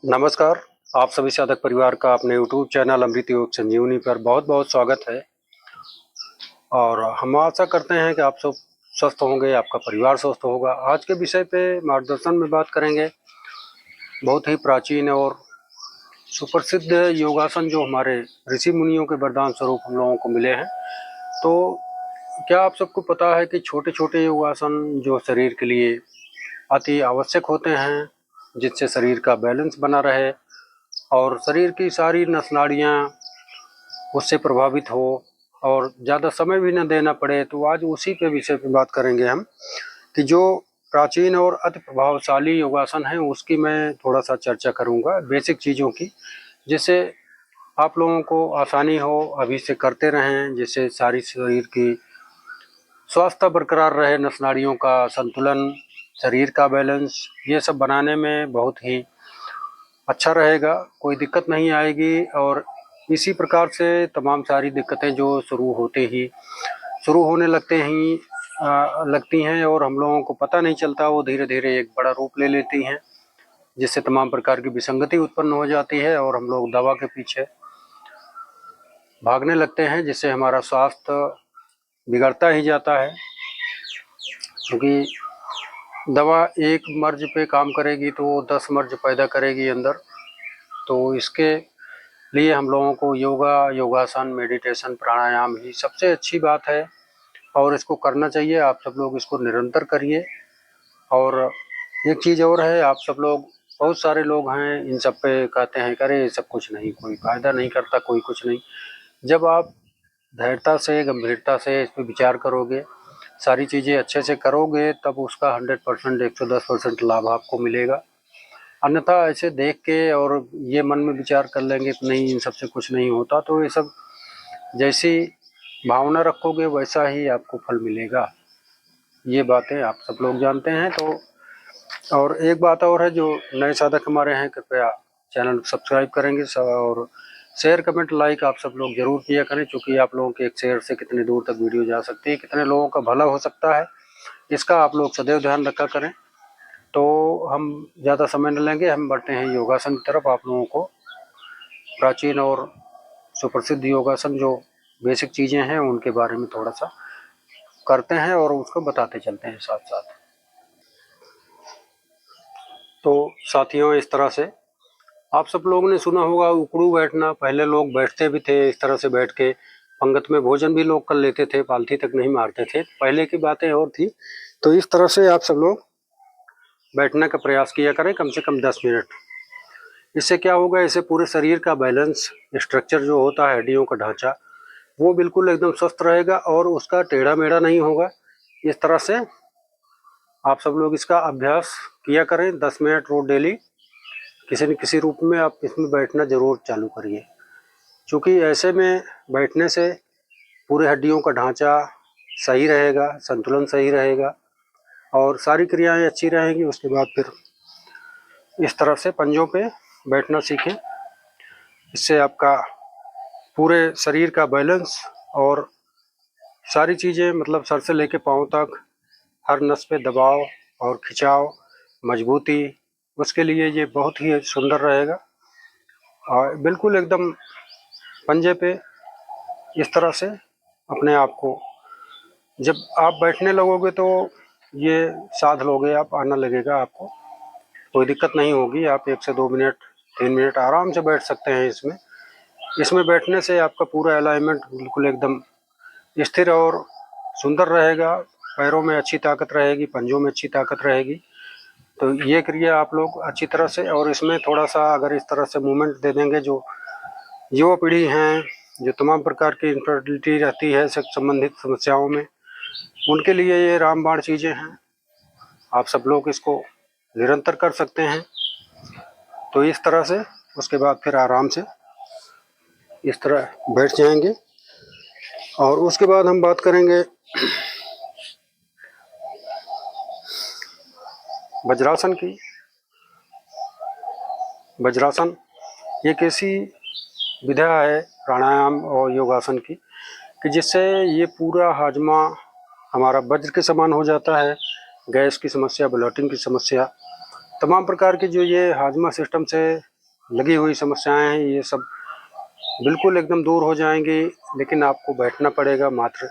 नमस्कार। आप सभी साधक परिवार का अपने यूट्यूब चैनल अमृत योग संजीवनी पर बहुत बहुत स्वागत है। और हम आशा करते हैं कि आप सब स्वस्थ होंगे, आपका परिवार स्वस्थ होगा। आज के विषय पे मार्गदर्शन में बात करेंगे। बहुत ही प्राचीन और सुप्रसिद्ध योगासन जो हमारे ऋषि मुनियों के वरदान स्वरूप हम लोगों को मिले हैं। तो क्या आप सबको पता है कि छोटे छोटे योगासन जो शरीर के लिए अति आवश्यक होते हैं, जिससे शरीर का बैलेंस बना रहे और शरीर की सारी नस नाड़ियाँ उससे प्रभावित हो और ज़्यादा समय भी न देना पड़े। तो आज उसी पे विषय पे बात करेंगे हम कि जो प्राचीन और अति प्रभावशाली योगासन है उसकी मैं थोड़ा सा चर्चा करूँगा, बेसिक चीज़ों की, जिससे आप लोगों को आसानी हो, अभी से करते रहें, जिससे सारी शरीर की स्वास्थ्य बरकरार रहे, नस नाड़ियों का संतुलन, शरीर का बैलेंस, ये सब बनाने में बहुत ही अच्छा रहेगा, कोई दिक्कत नहीं आएगी। और इसी प्रकार से तमाम सारी दिक्कतें जो शुरू होने लगती हैं और हम लोगों को पता नहीं चलता, वो धीरे धीरे एक बड़ा रूप ले लेती हैं, जिससे तमाम प्रकार की विसंगति उत्पन्न हो जाती है और हम लोग दवा के पीछे भागने लगते हैं, जिससे हमारा स्वास्थ्य बिगड़ता ही जाता है। क्योंकि दवा एक मर्ज पे काम करेगी तो 10 मर्ज पैदा करेगी अंदर। तो इसके लिए हम लोगों को योगासन, मेडिटेशन, प्राणायाम ही सबसे अच्छी बात है और इसको करना चाहिए। आप सब लोग इसको निरंतर करिए। और एक चीज़ और है, आप सब लोग, बहुत सारे लोग हैं इन सब पे कहते हैं कि अरे ये सब कुछ नहीं, कोई फायदा नहीं करता, कोई कुछ नहीं। जब आप धैर्यता से, गंभीरता से इस पर विचार करोगे, सारी चीज़ें अच्छे से करोगे, तब उसका 100%, 110% लाभ आपको मिलेगा। अन्यथा ऐसे देख के और ये मन में विचार कर लेंगे कि नहीं, इन सब से कुछ नहीं होता, तो ये सब जैसी भावना रखोगे वैसा ही आपको फल मिलेगा। ये बातें आप सब लोग जानते हैं। तो और एक बात और है, जो नए साधक हमारे हैं, कृपया चैनल को सब्सक्राइब करेंगे और शेयर, कमेंट, लाइक आप सब लोग जरूर किया करें, क्योंकि आप लोगों के एक शेयर से कितने दूर तक वीडियो जा सकती है, कितने लोगों का भला हो सकता है, इसका आप लोग सदैव ध्यान रखा करें। तो हम ज़्यादा समय न लेंगे, हम बढ़ते हैं योगासन की तरफ। आप लोगों को प्राचीन और सुप्रसिद्ध योगासन जो बेसिक चीज़ें हैं उनके बारे में थोड़ा सा करते हैं और उसको बताते चलते हैं साथ साथ। तो साथियों, इस तरह से आप सब लोगों ने सुना होगा उकड़ू बैठना। पहले लोग बैठते भी थे इस तरह से, बैठ के पंगत में भोजन भी लोग कर लेते थे, पालथी तक नहीं मारते थे, पहले की बातें और थी। तो इस तरह से आप सब लोग बैठने का प्रयास किया करें, कम से कम 10 मिनट। इससे क्या होगा, इससे पूरे शरीर का बैलेंस, स्ट्रक्चर जो होता है, हड्डियों का ढांचा, वो बिल्कुल एकदम स्वस्थ रहेगा और उसका टेढ़ा मेढ़ा नहीं होगा। इस तरह से आप सब लोग इसका अभ्यास किया करें, 10 मिनट रोज डेली, किसी न किसी रूप में आप इसमें बैठना जरूर चालू करिए। क्योंकि ऐसे में बैठने से पूरे हड्डियों का ढांचा सही रहेगा, संतुलन सही रहेगा और सारी क्रियाएं अच्छी रहेंगी। उसके बाद फिर इस तरह से पंजों पे बैठना सीखें। इससे आपका पूरे शरीर का बैलेंस और सारी चीज़ें, मतलब सर से लेके पाँव तक हर नस पे दबाव और खिंचाव, मजबूती, उसके लिए ये बहुत ही सुंदर रहेगा। और बिल्कुल एकदम पंजे पे इस तरह से अपने आप को, जब आप बैठने लगोगे तो ये साध लोगे आप, आना लगेगा आपको, कोई दिक्कत नहीं होगी। आप 1 से 2 मिनट, 3 मिनट आराम से बैठ सकते हैं इसमें बैठने से आपका पूरा अलाइनमेंट बिल्कुल एकदम स्थिर और सुंदर रहेगा। पैरों में अच्छी ताकत रहेगी, पंजों में अच्छी ताकत रहेगी। तो ये क्रिया आप लोग अच्छी तरह से, और इसमें थोड़ा सा अगर इस तरह से मूवमेंट दे देंगे, जो युवा पीढ़ी हैं, जो तमाम प्रकार की इनफर्टिलिटी रहती है सेक्स संबंधित समस्याओं में, उनके लिए ये रामबाण चीज़ें हैं। आप सब लोग इसको निरंतर कर सकते हैं। तो इस तरह से उसके बाद फिर आराम से इस तरह बैठ जाएंगे। और उसके बाद हम बात करेंगे वज्रासन की। वज्रासन एक ऐसी विधा है प्राणायाम और योगासन की कि जिससे ये पूरा हाजमा हमारा वज्र के समान हो जाता है। गैस की समस्या, ब्लोटिंग की समस्या, तमाम प्रकार की जो ये हाजमा सिस्टम से लगी हुई समस्याएं हैं ये सब बिल्कुल एकदम दूर हो जाएंगी। लेकिन आपको बैठना पड़ेगा, मात्र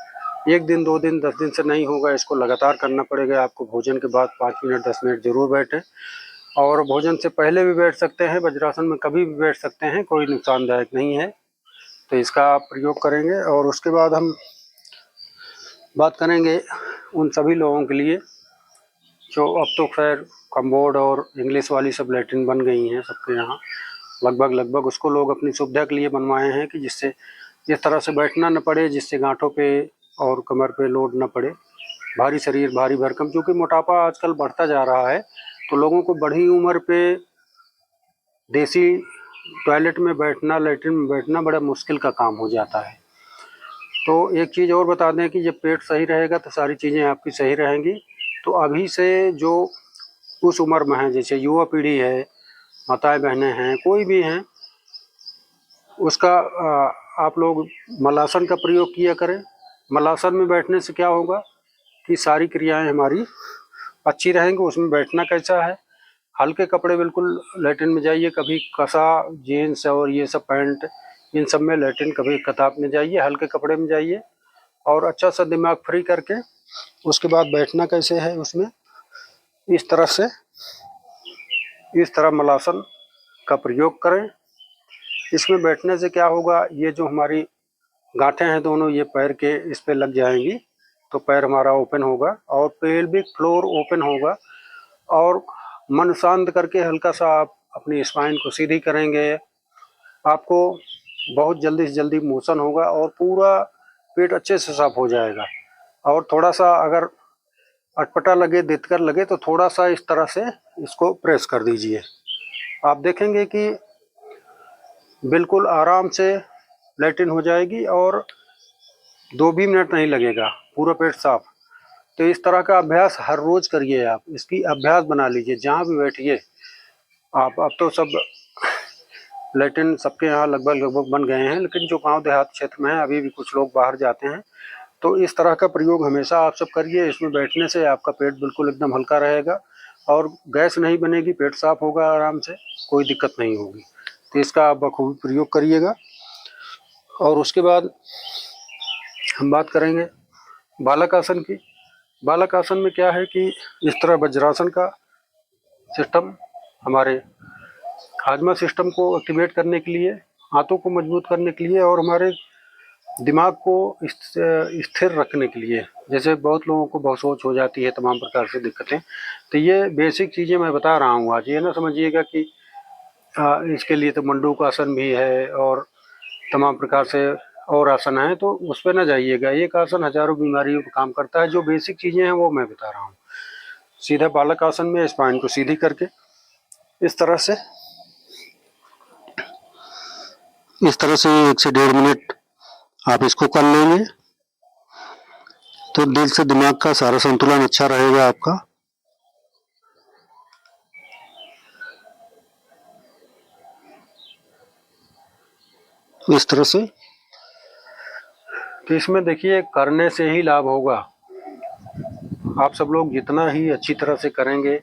1 दिन 2 दिन 10 दिन से नहीं होगा, इसको लगातार करना पड़ेगा। आपको भोजन के बाद 5 मिनट 10 मिनट जरूर बैठें, और भोजन से पहले भी बैठ सकते हैं। वज्रासन में कभी भी बैठ सकते हैं, कोई नुकसानदायक नहीं है। तो इसका आप प्रयोग करेंगे। और उसके बाद हम बात करेंगे उन सभी लोगों के लिए जो अब तो खैर कम्बोर्ड और इंग्लिश वाली सब लैट्रिन बन गई हैं सबके यहाँ, लगभग उसको लोग अपनी सुविधा के लिए बनवाए हैं कि जिससे इस तरह से बैठना न पड़े, जिससे गांठों पे और कमर पे लोड न पड़े, भारी शरीर भारी भरकम। क्योंकि मोटापा आजकल बढ़ता जा रहा है, तो लोगों को बड़ी उम्र पे देसी टॉयलेट में बैठना, लैट्रिन में बैठना बड़ा मुश्किल का काम हो जाता है। तो एक चीज़ और बता दें कि जब पेट सही रहेगा तो सारी चीज़ें आपकी सही रहेंगी। तो अभी से जो उस उम्र में है, जैसे युवा पीढ़ी है, माताएं बहनें हैं, कोई भी हैं, उसका आप लोग मलासन का प्रयोग किया करें। मलासन में बैठने से क्या होगा कि सारी क्रियाएं हमारी अच्छी रहेंगी। उसमें बैठना कैसा है, हल्के कपड़े बिल्कुल लैट्रिन में जाइए, कभी कसा जीन्स और ये सब पैंट, इन सब में लैट्रिन कभी कताब में जाइए, हल्के कपड़े में जाइए और अच्छा सा दिमाग फ्री करके उसके बाद बैठना कैसे है, उसमें इस तरह से, इस तरह मलासन का प्रयोग करें। इसमें बैठने से क्या होगा, ये जो हमारी गांठें हैं दोनों, ये पैर के इस पे लग जाएंगी, तो पैर हमारा ओपन होगा और पेल्विक फ्लोर ओपन होगा। और मन शांत करके हल्का सा आप अपनी स्पाइन को सीधी करेंगे, आपको बहुत जल्दी से जल्दी मोशन होगा और पूरा पेट अच्छे से साफ हो जाएगा। और थोड़ा सा अगर अटपटा लगे, दिक्कत लगे, तो थोड़ा सा इस तरह से इसको प्रेस कर दीजिए। आप देखेंगे कि बिल्कुल आराम से लैट्रिन हो जाएगी और 2 भी मिनट नहीं लगेगा, पूरा पेट साफ। तो इस तरह का अभ्यास हर रोज करिए, आप इसकी अभ्यास बना लीजिए जहाँ भी बैठिए आप। अब तो सब लैट्रिन सबके यहाँ लगभग बन गए हैं, लेकिन जो गांव देहात क्षेत्र में है अभी भी कुछ लोग बाहर जाते हैं। तो इस तरह का प्रयोग हमेशा आप सब करिए। इसमें बैठने से आपका पेट बिल्कुल एकदम हल्का रहेगा और गैस नहीं बनेगी, पेट साफ होगा आराम से, कोई दिक्कत नहीं होगी। तो इसका आप बखूबी प्रयोग करिएगा। और उसके बाद हम बात करेंगे बालक आसन की। बालक आसन में क्या है कि इस तरह वज्रासन का सिस्टम हमारे हाजमा सिस्टम को एक्टिवेट करने के लिए, हाथों को मजबूत करने के लिए और हमारे दिमाग को स्थिर रखने के लिए। जैसे बहुत लोगों को बहुत सोच हो जाती है, तमाम प्रकार से दिक्कतें, तो ये बेसिक चीज़ें मैं बता रहा हूँ आज। ये ना समझिएगा कि इसके लिए तो मंडूक आसन भी है और तमाम प्रकार से और आसन है, तो उस पर ना जाइएगा। एक आसन हजारों बीमारियों पर काम करता है। जो बेसिक चीज़ें हैं वो मैं बता रहा हूँ। सीधा बालक आसन में स्पाइन को सीधी करके इस तरह से 1 से 1.5 मिनट आप इसको कर लेंगे, तो दिल से दिमाग का सारा संतुलन अच्छा रहेगा आपका। इस तरह से, तो इसमें देखिए करने से ही लाभ होगा। आप सब लोग जितना ही अच्छी तरह से करेंगे,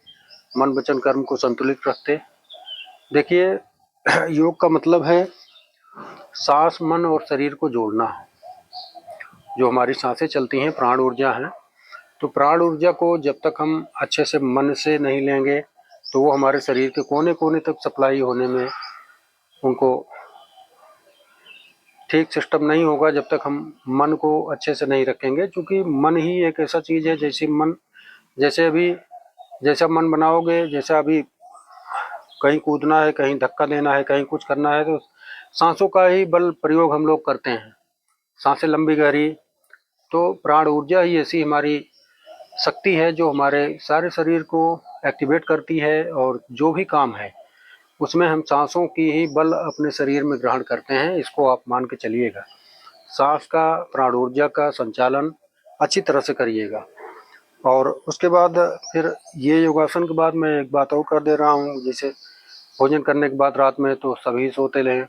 मन वचन कर्म को संतुलित रखते। देखिए योग का मतलब है सांस, मन और शरीर को जोड़ना। जो हमारी सांसें चलती हैं प्राण ऊर्जा है, तो प्राण ऊर्जा को जब तक हम अच्छे से मन से नहीं लेंगे तो वो हमारे शरीर के कोने कोने तक सप्लाई होने में उनको ठीक सिस्टम नहीं होगा जब तक हम मन को अच्छे से नहीं रखेंगे। क्योंकि मन ही एक ऐसा चीज़ है, जैसे अभी जैसा मन बनाओगे, जैसा अभी कहीं कूदना है, कहीं धक्का देना है, कहीं कुछ करना है, तो सांसों का ही बल प्रयोग हम लोग करते हैं। सांसें लंबी गहरी, तो प्राण ऊर्जा ही ऐसी हमारी शक्ति है जो हमारे सारे शरीर को एक्टिवेट करती है। और जो भी काम है उसमें हम सांसों की ही बल अपने शरीर में ग्रहण करते हैं। इसको आप मान के चलिएगा। सांस का, प्राण ऊर्जा का संचालन अच्छी तरह से करिएगा। और उसके बाद फिर ये योगासन के बाद मैं एक बात और कर दे रहा हूँ। जैसे भोजन करने के बाद रात में तो सभी सोते रहें,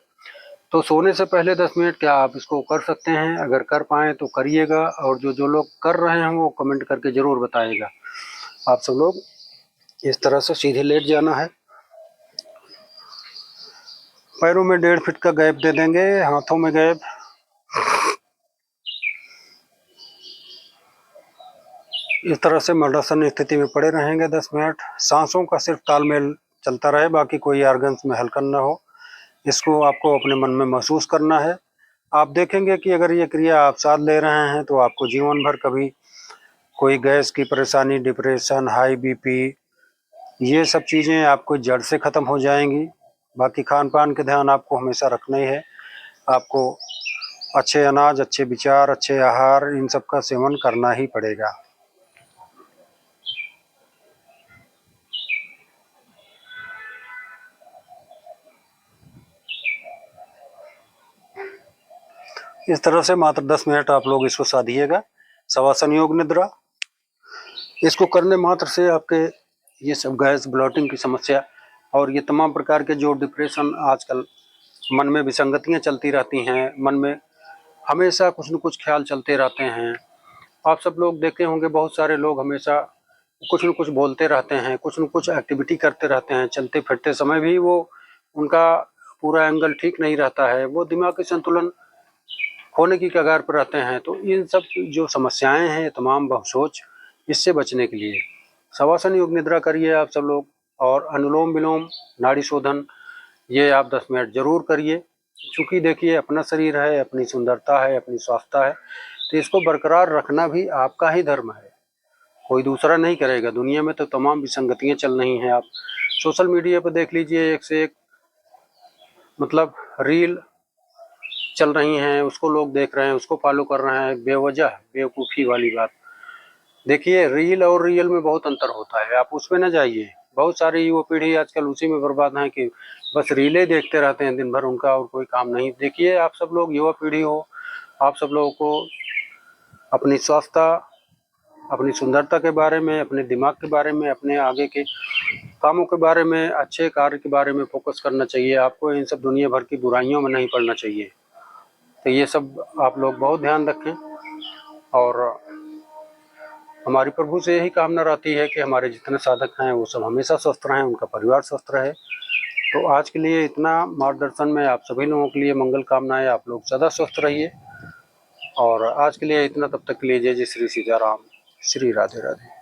तो सोने से पहले 10 मिनट क्या आप इसको कर सकते हैं? अगर कर पाएँ तो करिएगा। और जो लोग कर रहे हैं वो कमेंट करके ज़रूर बताइएगा। आप सब लोग इस तरह से सीधे लेट जाना है पैरों में 1.5 फीट का गैप दे देंगे, हाथों में गैप। इस तरह से मर्दासन स्थिति में पड़े रहेंगे 10 मिनट। सांसों का सिर्फ तालमेल चलता रहे, बाकी कोई ऑर्गन्स में हलचल न हो। इसको आपको अपने मन में महसूस करना है। आप देखेंगे कि अगर ये क्रिया आप साथ ले रहे हैं तो आपको जीवन भर कभी कोई गैस की परेशानी, डिप्रेशन, हाई बीपी, ये सब चीज़ें आपको जड़ से ख़त्म हो जाएंगी। बाकी खान पान के ध्यान आपको हमेशा रखना ही है। आपको अच्छे अनाज, अच्छे विचार, अच्छे आहार, इन सब का सेवन करना ही पड़ेगा। इस तरह से मात्र 10 मिनट आप लोग इसको साधिएगा। शवासन योग निद्रा, इसको करने मात्र से आपके ये सब गैस, ब्लॉटिंग की समस्या और ये तमाम प्रकार के जो डिप्रेशन, आजकल मन में विसंगतियां चलती रहती हैं, मन में हमेशा कुछ न कुछ ख्याल चलते रहते हैं। आप सब लोग देखे होंगे, बहुत सारे लोग हमेशा कुछ न कुछ बोलते रहते हैं, कुछ न कुछ एक्टिविटी करते रहते हैं, चलते फिरते समय भी वो उनका पूरा एंगल ठीक नहीं रहता है, वो दिमागी संतुलन खोने की कगार पर रहते हैं। तो इन सब जो समस्याएं हैं तमाम बहुसोच, इससे बचने के लिए शवासन योग निद्रा करिए आप सब लोग, और अनुलोम विलोम, नाड़ी शोधन, ये आप 10 मिनट जरूर करिए। क्योंकि देखिए, अपना शरीर है, अपनी सुंदरता है, अपनी स्वास्थ्य है, तो इसको बरकरार रखना भी आपका ही धर्म है, कोई दूसरा नहीं करेगा। दुनिया में तो तमाम विसंगतियां चल रही हैं। आप सोशल मीडिया पर देख लीजिए, एक से एक मतलब रील चल रही हैं, उसको लोग देख रहे हैं, उसको फॉलो कर रहे हैं, बेवजह बेवकूफ़ी वाली बात। देखिए, रील और रियल में बहुत अंतर होता है, आप उसमें न जाइए। बहुत सारी युवा पीढ़ी आजकल उसी में बर्बाद है कि बस रीलें देखते रहते हैं दिन भर, उनका और कोई काम नहीं। देखिए, आप सब लोग युवा पीढ़ी हो, आप सब लोगों को अपनी स्वास्थ्य, अपनी सुंदरता के बारे में, अपने दिमाग के बारे में, अपने आगे के कामों के बारे में, अच्छे कार्य के बारे में फोकस करना चाहिए। आपको इन सब दुनिया भर की बुराइयों में नहीं पड़ना चाहिए। तो ये सब आप लोग बहुत ध्यान रखें, और हमारी प्रभु से यही कामना रहती है कि हमारे जितने साधक हैं वो सब हमेशा स्वस्थ रहें, उनका परिवार स्वस्थ रहे। तो आज के लिए इतना मार्गदर्शन में आप सभी लोगों के लिए मंगल कामनाएं। आप लोग सदा स्वस्थ रहिए, और आज के लिए इतना। तब तक के लिए जय जय श्री सीताराम, श्री राधे राधे।